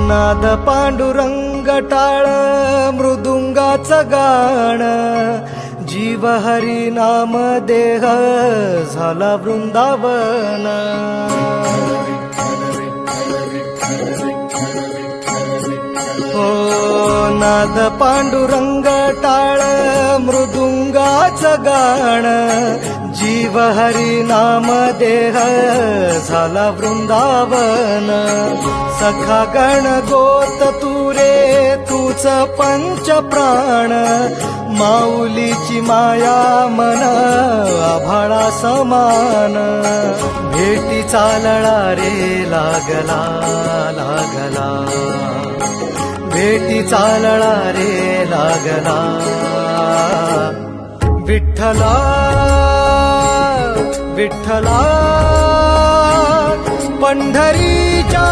नाद पांडुरंग टाळ मृदुंगाचं गाण, जीव हरी नाम देह झाला वृंदावन. हो नाद पांडुरंग टाळ मृदुंगाचं गाण, जीव हरी नाम देह झाला वृंदावन. सखा गण गोत तू रे तूच पंच प्राण, माऊलीची माया मन आभाळा समान. भेटी चालळा रे लागला लागला, भेटी चालळा रे लागला. विठ्ठला विठ्ठला पंढरीच्या